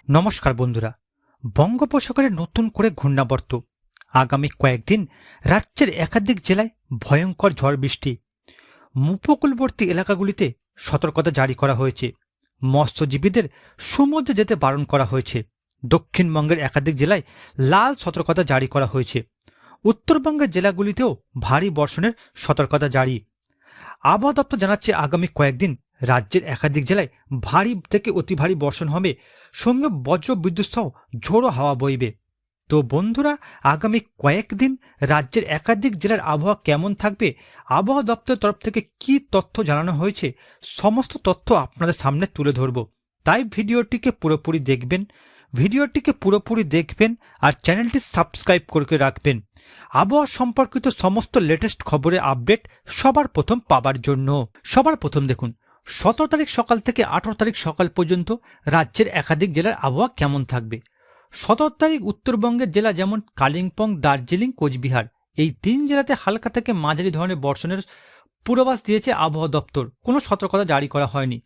নমস্কার বন্ধুরা, বঙ্গোপসাগরে নতুন করে ঘূর্ণাবর্ত। আগামী কয়েকদিন রাজ্যের একাধিক জেলায় ভয়ঙ্কর ঝড় বৃষ্টি। উপকূলবর্তী এলাকাগুলিতে সতর্কতা জারি করা হয়েছে। মৎস্যজীবীদের সমুদ্রে যেতে বারণ করা হয়েছে। দক্ষিণবঙ্গের একাধিক জেলায় লাল সতর্কতা জারি করা হয়েছে। উত্তরবঙ্গের জেলাগুলিতেও ভারী বর্ষণের সতর্কতা জারি। আবহাওয়া দপ্তর জানাচ্ছে আগামী কয়েকদিন রাজ্যের একাধিক জেলায় ভারী থেকে অতি ভারী বর্ষণ হবে, সঙ্গে বজ্র বিদ্যুৎ সহ ঝোড়ো হাওয়া বইবে। তো বন্ধুরা, আগামী কয়েকদিন রাজ্যের একাধিক জেলার আবহাওয়া কেমন থাকবে, আবহাওয়া দপ্তরের তরফ থেকে কি তথ্য জানানো হয়েছে, সমস্ত তথ্য আপনাদের সামনে তুলে ধরব। তাই ভিডিওটিকে পুরোপুরি দেখবেন আর চ্যানেলটি সাবস্ক্রাইব করে রাখবেন আবহাওয়া সম্পর্কিত সমস্ত লেটেস্ট খবরের আপডেট সবার প্রথম পাবার জন্য। সবার প্রথম দেখুন 17 তারিখ সকাল থেকে 18 তারিখ সকাল পর্যন্ত রাজ্যের একাধিক জেলার আবহাওয়া কেমন থাকবে। 17 তারিখ উত্তরবঙ্গের জেলা যেমন কালিম্পং, দার্জিলিং, কোচবিহার, এই 3 জেলাতে হালকা থেকে মাঝারি ধরনের বর্ষণের পূর্বাভাস দিয়েছে আবহাওয়া দপ্তর। কোনো সতর্কতা জারি করা হয়নি।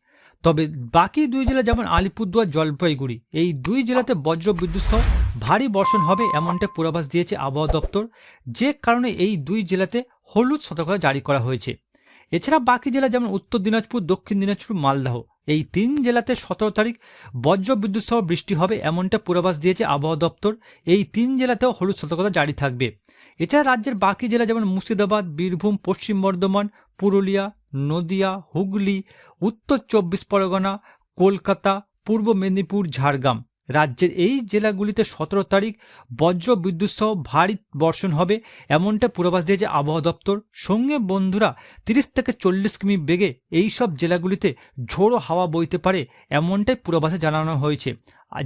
তবে বাকি 2 জেলা যেমন আলিপুরদুয়ার, জলপাইগুড়ি, এই 2 জেলাতে বজ্র বিদ্যুৎ সহ ভারী বর্ষণ হবে এমনটা পূর্বাভাস দিয়েছে আবহাওয়া দপ্তর, যে কারণে এই 2 জেলাতে হলুদ সতর্কতা জারি করা হয়েছে। এছাড়া বাকি জেলা যেমন উত্তর দিনাজপুর, দক্ষিণ দিনাজপুর, মালদহ, এই 3 জেলাতে 17 তারিখ বজ্র বিদ্যুৎ সহ বৃষ্টি হবে এমনটা পূর্বাভাস দিয়েছে আবহাওয়া দপ্তর। এই 3 জেলাতেও হলুদ সতর্কতা জারি থাকবে। এছাড়া রাজ্যের বাকি জেলা যেমন মুর্শিদাবাদ, বীরভূম, পশ্চিম বর্ধমান, পুরুলিয়া, নদিয়া, হুগলি, উত্তর 24 পরগনা, কলকাতা, পূর্ব মেদিনীপুর, ঝাড়গ্রাম, রাজ্যের এই জেলাগুলিতে 17 তারিখ বজ্র বিদ্যুৎ সহ ভারী বর্ষণ হবে এমনটা পূর্বাভাস দিয়েছে আবহাওয়া দপ্তর। সঙ্গে বন্ধুরা 30 থেকে 40 কিমি বেগে এই সব জেলাগুলিতে ঝোড়ো হাওয়া বইতে পারে এমনটাই পূর্বাভাসে জানানো হয়েছে,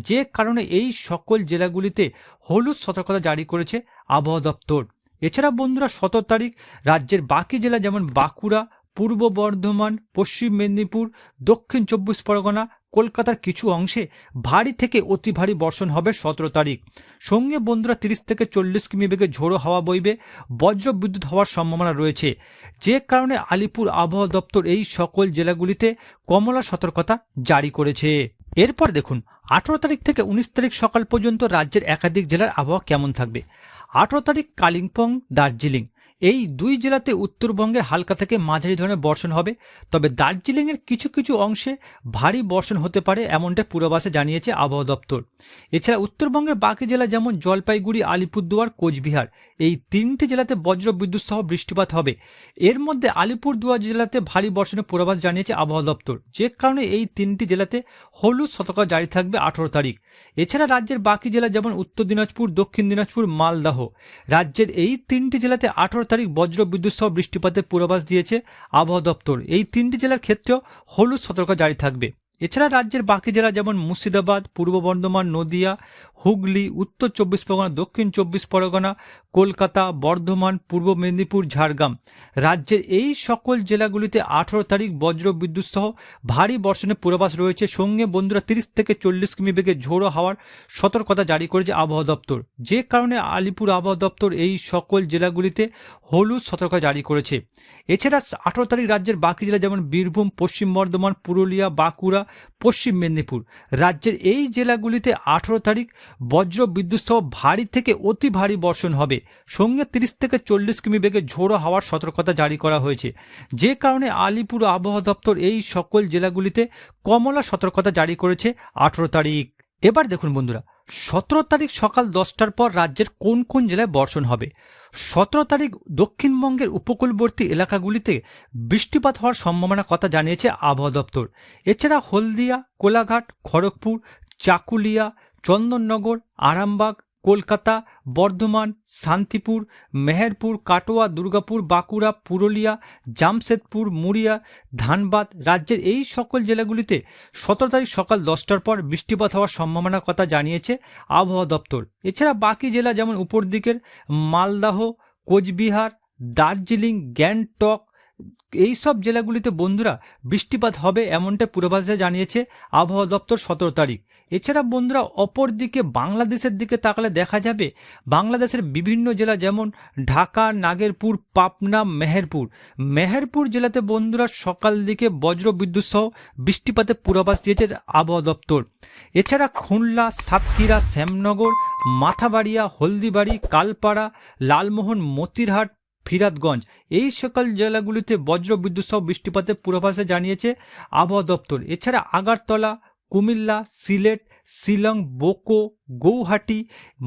যে কারণে এই সকল জেলাগুলিতে হলুদ সতর্কতা জারি করেছে আবহাওয়া দপ্তর। এছাড়া বন্ধুরা 17 তারিখ রাজ্যের বাকি জেলা যেমন বাঁকুড়া, পূর্ব বর্ধমান, পশ্চিম মেদিনীপুর, দক্ষিণ 24 পরগনা, কলকাতার কিছু অংশে ভারী থেকে অতি ভারী বর্ষণ হবে 17 তারিখ। সঙ্গে বন্ধুরা 30 থেকে 40 কিমি বেগে ঝোড়ো হাওয়া বইবে, বজ্র বিদ্যুৎ হওয়ার সম্ভাবনা রয়েছে, যে কারণে আলিপুর আবহাওয়া দপ্তর এই সকল জেলাগুলিতে কমলা সতর্কতা জারি করেছে। এরপর দেখুন 18 তারিখ থেকে 19 তারিখ সকাল পর্যন্ত রাজ্যের একাধিক জেলার আবহাওয়া কেমন থাকবে। 18 তারিখ কালিম্পং, দার্জিলিং, এই 2 জেলাতে উত্তরবঙ্গের হালকা থেকে মাঝারি ধরনের বর্ষণ হবে। তবে দার্জিলিংয়ের কিছু কিছু অংশে ভারী বর্ষণ হতে পারে এমনটা পূর্বাভাসে জানিয়েছে আবহাওয়া দপ্তর। এছাড়া উত্তরবঙ্গের বাকি জেলা যেমন জলপাইগুড়ি, আলিপুরদুয়ার, কোচবিহার, এই 3টি জেলাতে বজ্র বিদ্যুৎ সহ বৃষ্টিপাত হবে। এর মধ্যে আলিপুরদুয়ার জেলাতে ভারী বর্ষণের পূর্বাভাস জানিয়েছে আবহাওয়া দপ্তর, যে কারণে এই 3টি জেলাতে হলুদ সতর্কতা জারি থাকবে 18 তারিখ। এছাড়া রাজ্যের বাকি জেলা যেমন উত্তর দিনাজপুর, দক্ষিণ দিনাজপুর, মালদহ, রাজ্যের এই 3টি জেলাতে 18 তারিখ বজ্র বিদ্যুৎ সহ বৃষ্টিপাতের পূর্বাভাস দিয়েছে আবহাওয়া দপ্তর। এই 3টি জেলার ক্ষেত্রেও হলুদ সতর্কতা জারি থাকবে। এছাড়া রাজ্যের বাকি জেলা যেমন মুর্শিদাবাদ, পূর্ব বর্ধমান, নদিয়া, হুগলি, উত্তর 24 পরগনা, দক্ষিণ 24 পরগনা, কলকাতা, বর্ধমান, পূর্ব মেদিনীপুর, ঝাড়গ্রাম, রাজ্যের এই সকল জেলাগুলিতে 18 তারিখ বজ্র বিদ্যুৎ সহ ভারী বর্ষণের পূর্বাভাস রয়েছে। সঙ্গে বন্ধুরা 30 থেকে 40 কিমি বেগে ঝোড়ো হাওয়ার সতর্কতা জারি করেছে আবহাওয়া দপ্তর, যে কারণে আলিপুর আবহাওয়া দপ্তর এই সকল জেলাগুলিতে হলুদ সতর্কতা জারি করেছে। এছাড়া 18 তারিখ রাজ্যের বাকি জেলা যেমন বীরভূম, পশ্চিম বর্ধমান, পুরুলিয়া, বাঁকুড়া, পশ্চিম মেদিনীপুর, রাজ্যের এই জেলাগুলিতে 18 তারিখ বজ্র বিদ্যুৎ সহ ভারী থেকে অতি ভারী বর্ষণ হবে। সঙ্গে 30 থেকে 40 কিমি বেগে ঝোড়ো হাওয়ার সতর্কতা জারি করা হয়েছে, যে কারণে আলিপুর আবহাওয়া দপ্তর এই সকল জেলাগুলিতে কমলা সতর্কতা জারি করেছে 18 তারিখ। এবার দেখুন বন্ধুরা 17 তারিখ সকাল 10টার পর রাজ্যের কোন কোন জেলায় বর্ষণ হবে। 17 তারিখ দক্ষিণবঙ্গের উপকূলবর্তী এলাকাগুলিতে বৃষ্টিপাত হওয়ার সম্ভাবনার কথা জানিয়েছে আবহাওয়া দপ্তর। এছাড়া হলদিয়া, কোলাঘাট, খড়গপুর, চাকুলিয়া, চন্দননগর, আরামবাগ, কলকাতা, বর্ধমান, শান্তিপুর, মেহেরপুর, কাটোয়া, দুর্গাপুর, বাঁকুড়া, পুরুলিয়া, জামশেদপুর, মুড়িয়া, ধানবাদ, রাজ্যের এই সকল জেলাগুলিতে 17 তারিখ সকাল 10টার পর বৃষ্টিপাত হওয়ার সম্ভাবনার কথা জানিয়েছে আবহাওয়া দপ্তর। এছাড়া বাকি জেলা যেমন উপর দিকের মালদহ, কোচবিহার, দার্জিলিং, গ্যাংটক, এই সব জেলাগুলিতে বন্ধুরা বৃষ্টিপাত হবে এমনটা পূর্বাভাসে জানিয়েছে আবহাওয়া দপ্তর 17 তারিখ। এছাড়া বন্ধুরা অপরদিকে বাংলাদেশের দিকে তাকালে দেখা যাবে বাংলাদেশের বিভিন্ন জেলা যেমন ঢাকা, নাগেরপুর, পাবনা, মেহেরপুর জেলাতে বন্ধুরা সকাল দিকে বজ্র বিদ্যুৎ সহ বৃষ্টিপাতের পূর্বাভাস দিয়েছে আবহাওয়া দপ্তর। এছাড়া খুলনা, সাতক্ষীরা, শ্যামনগর, মাথাবাড়িয়া, হলদিবাড়ি, কালপাড়া, লালমোহন, মতিরহাট, ফিরাদগঞ্জ এই সকল জেলাগুলিতে বজ্র বিদ্যুৎ সহ বৃষ্টিপাতের পূর্বাভাসে জানিয়েছে আবহাওয়া দপ্তর। এছাড়া আগরতলা, কুমিল্লা, সিলেট, শিলং, বোকো, গৌহাটি,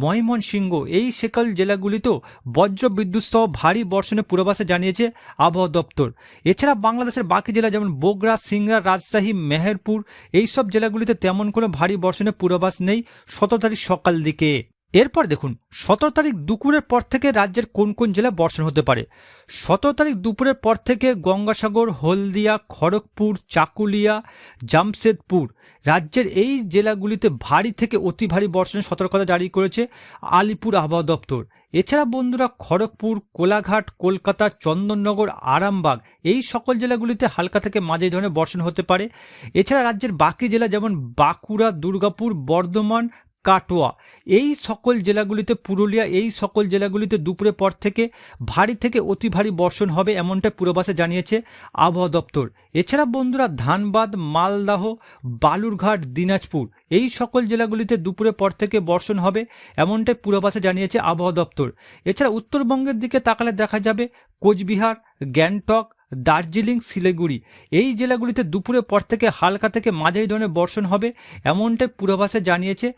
ময়মনসিংহ এই সকল জেলাগুলিতেও বজ্র বিদ্যুৎ সহ ভারী বর্ষণের পূর্বাভাসে জানিয়েছে আবহাওয়া দপ্তর। এছাড়া বাংলাদেশের বাকি জেলা যেমন বগুড়া, সিংড়া, রাজশাহী, মেহেরপুর এই সব জেলাগুলিতে তেমন কোনো ভারী বর্ষণের পূর্বাভাস নেই 17 তারিখ সকাল দিকে। এরপর দেখুন 17 তারিখ দুপুরের পর থেকে রাজ্যের কোন কোন জেলায় বর্ষণ হতে পারে। 17 তারিখ দুপুরের পর থেকে গঙ্গাসাগর, হলদিয়া, খড়গপুর, চাকুলিয়া, জামশেদপুর রাজ্যের এই জেলাগুলিতে ভারী থেকে অতি ভারী বর্ষণের সতর্কতা জারি করেছে আলিপুর আবহাওয়া দপ্তর। এছাড়া বন্ধুরা খড়গপুর, কোলাঘাট, কলকাতা, চন্দননগর, আরামবাগ এই সকল জেলাগুলিতে হালকা থেকে মাঝারি ধরনের বর্ষণ হতে পারে। এছাড়া রাজ্যের বাকি জেলা যেমন বাঁকুড়া, দুর্গাপুর, বর্ধমান, কাটোয়া এই সকল জেলাগুলিতে, পুরুলিয়া এই সকল জেলাগুলিতে দুপুরের পর থেকে ভারী থেকে অতি ভারী বর্ষণ হবে এমনটা পূর্বাভাসে জানিয়েছে আবহাওয়া দপ্তর। এছাড়া বন্ধুরা ধানবাদ, মালদহ, বালুরঘাট, দিনাজপুর এই সকল জেলাগুলিতে দুপুরের পর থেকে বর্ষণ হবে এমনটাই পূর্বাভাসে জানিয়েছে আবহাওয়া দপ্তর। এছাড়া উত্তরবঙ্গের দিকে তাকালে দেখা যাবে কোচবিহার, গ্যাংটক, দার্জিলিং, শিলিগুড়ি এই জেলাগুলিতে দুপুরের পর থেকে হালকা থেকে মাঝারি ধরনের বর্ষণ হবে এমনটাই পূর্বাভাসে জানিয়েছে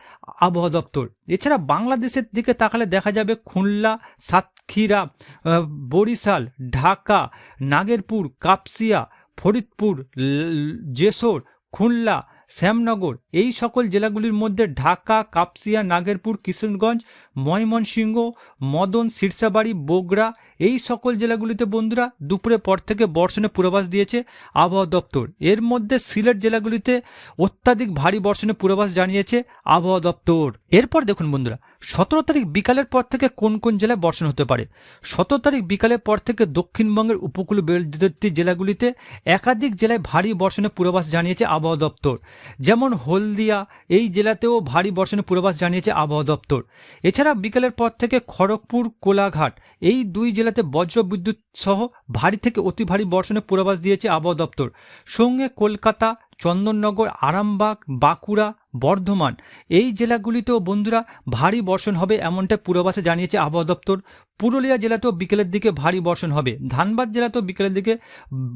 আবহাওয়া দপ্তর। এছাড়া বাংলাদেশের দিকে তাকালে দেখা যাবে খুলনা, সাতক্ষীরা, বরিশাল, ঢাকা, নাগেরপুর, কাপসিয়া, ফরিদপুর, যশোর, খুলনা, শ্যামনগর এই সকল জেলাগুলির মধ্যে ঢাকা, কাপসিয়া, নাগেরপুর, কিশোরগঞ্জ, ময়মনসিংহ, মদন, সিরসাবাড়ি, বগুড়া এই সকল জেলাগুলিতে বন্ধুরা দুপুরের পর থেকে বর্ষণের পূর্বাভাস দিয়েছে আবহাওয়া দপ্তর। এর মধ্যে সিলেট জেলাগুলিতে অত্যাধিক ভারী বর্ষণের পূর্বাভাস জানিয়েছে আবহাওয়া দপ্তর। এরপর দেখুন বন্ধুরা 17 তারিখ বিকালের পর থেকে কোন কোন জেলায় বর্ষণ হতে পারে। 17 তারিখ বিকালের পর থেকে দক্ষিণবঙ্গের উপকূলবর্তী জেলাগুলিতে একাধিক জেলায় ভারী বর্ষণের পূর্বাভাস জানিয়েছে আবহাওয়া দপ্তর। যেমন হলদিয়া এই জেলাতেও ভারী বর্ষণের পূর্বাভাস জানিয়েছে আবহাওয়া দপ্তর। এছাড়া বিকালের পর থেকে খড়গপুর, কোলাঘাট এই দুই জেলাতে বজ্র বিদ্যুৎ সহ ভারী থেকে অতি ভারী বর্ষণের পূর্বাভাস দিয়েছে আবহাওয়া দপ্তর। সঙ্গে কলকাতা, চন্দননগর, আরামবাগ, বাঁকুড়া, বর্ধমান এই জেলাগুলিতেও বন্ধুরা ভারী বর্ষণ হবে এমনটা পূর্বাভাসে জানিয়েছে আবহাওয়া দপ্তর। পুরুলিয়া জেলাতেও বিকেলের দিকে ভারী বর্ষণ হবে, ধানবাদ জেলাতেও বিকেলের দিকে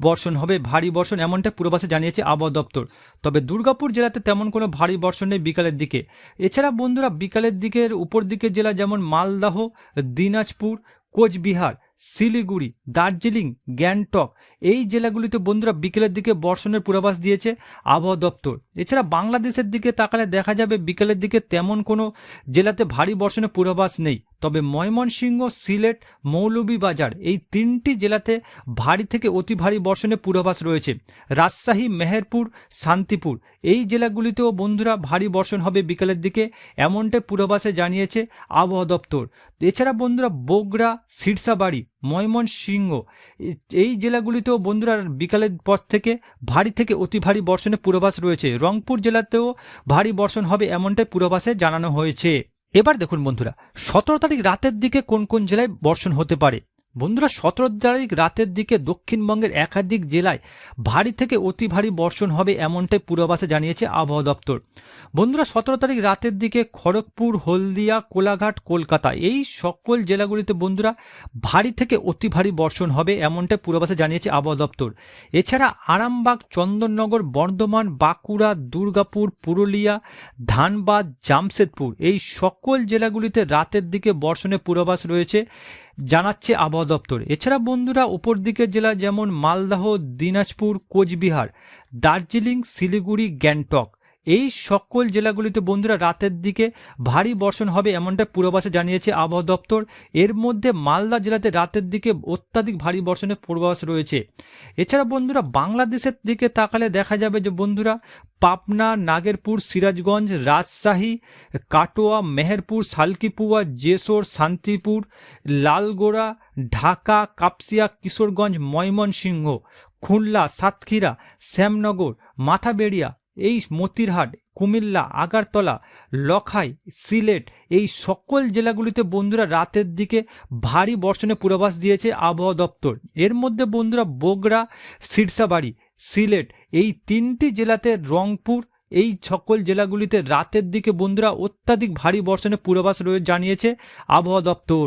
বর্ষণ হবে ভারী বর্ষণ এমনটা পূর্বাভাসে জানিয়েছে আবহাওয়া দপ্তর। তবে দুর্গাপুর জেলাতে তেমন কোনো ভারী বর্ষণ নেই বিকালের দিকে। এছাড়া বন্ধুরা বিকালের দিকের উপর দিকের জেলা যেমন মালদহ, দিনাজপুর, কোচবিহার, শিলিগুড়ি, দার্জিলিং, গ্যাংটক এই জেলাগুলিতে বন্ধুরা বিকেলের দিকে বর্ষণের পূর্বাভাস দিয়েছে আবহাওয়া দপ্তর। এছাড়া বাংলাদেশের দিকে তাকালে দেখা যাবে বিকেলের দিকে তেমন কোনো জেলাতে ভারী বর্ষণের পূর্বাভাস নেই। তবে ময়মনসিংহ, সিলেট, মৌলভীবাজার এই তিনটি জেলাতে ভারী থেকে অতি ভারী বর্ষণের পূর্বাভাস রয়েছে। রাজশাহী, মেহেরপুর, শান্তিপুর এই জেলাগুলিতেও বন্ধুরা ভারী বর্ষণ হবে বিকেলের দিকে এমনটাই পূর্বাভাসে জানিয়েছে আবহাওয়া দপ্তর। এছাড়া বন্ধুরা বগুড়া, সিরসাবাড়ি, ময়মনসিংহ এই জেলাগুলিতেও বন্ধুরা বিকালের পর থেকে ভারী থেকে অতি ভারী বর্ষণের পূর্বাভাস রয়েছে। রংপুর জেলাতেও ভারী বর্ষণ হবে এমনটাই পূর্বাভাসে জানানো হয়েছে। এবার দেখুন বন্ধুরা 17 তারিখ রাতের দিকে কোন কোন জেলায় বর্ষণ হতে পারে। বন্ধুরা 17 তারিখ রাতের দিকে দক্ষিণবঙ্গের একাধিক জেলায় ভারী থেকে অতি ভারী বর্ষণ হবে এমনটাই পূর্বাভাসে জানিয়েছে আবহাওয়া দপ্তর। বন্ধুরা 17 তারিখ রাতের দিকে খড়গপুর, হলদিয়া, কোলাঘাট, কলকাতা এই সকল জেলাগুলিতে বন্ধুরা ভারী থেকে অতি ভারী বর্ষণ হবে এমনটাই পূর্বাভাসে জানিয়েছে আবহাওয়া দপ্তর। এছাড়া আরামবাগ, চন্দননগর, বর্ধমান, বাঁকুড়া, দুর্গাপুর, পুরুলিয়া, ধানবাদ, জামশেদপুর এই সকল জেলাগুলিতে রাতের দিকে বর্ষণের পূর্বাভাস রয়েছে জানাচ্ছে আবহাওয়া দপ্তর। এছাড়া বন্ধুরা উপর দিকের জেলা যেমন মালদহ, দিনাজপুর, কোচবিহার, দার্জিলিং, শিলিগুড়ি, গ্যাংটক এই সকল জেলাগুলিতে বন্ধুরা রাতের দিকে ভারী বর্ষণ হবে এমনটা পূর্বাভাসে জানিয়েছে আবহাওয়া দপ্তর। এর মধ্যে মালদা জেলাতে রাতের দিকে অত্যাধিক ভারী বর্ষণের পূর্বাভাস রয়েছে। এছাড়া বন্ধুরা বাংলাদেশের দিকে তাকালে দেখা যাবে যে বন্ধুরা পাবনা, নাগেরপুর, সিরাজগঞ্জ, রাজশাহী, কাটোয়া, মেহেরপুর, সালকিপুয়া, যশোর, শান্তিপুর, লালগোড়া, ঢাকা, কাপসিয়া, কিশোরগঞ্জ, ময়মনসিংহ, খুলনা, সাতক্ষীরা, শ্যামনগর, মাথাবেড়িয়া, এই মতিরহাট, কুমিল্লা, আগারতলা, লখাই, সিলেট এই সকল জেলাগুলিতে বন্ধুরা রাতের দিকে ভারী বর্ষণের পূর্বাভাস দিয়েছে আবহাওয়া দপ্তর। এর মধ্যে বন্ধুরা বগুড়া, সিরসাবাড়ি, সিলেট এই 3টি জেলাতে, রংপুর এই সকল জেলাগুলিতে রাতের দিকে বন্ধুরা অত্যাধিক ভারী বর্ষণের পূর্বাভাস জানিয়েছে আবহাওয়া দপ্তর।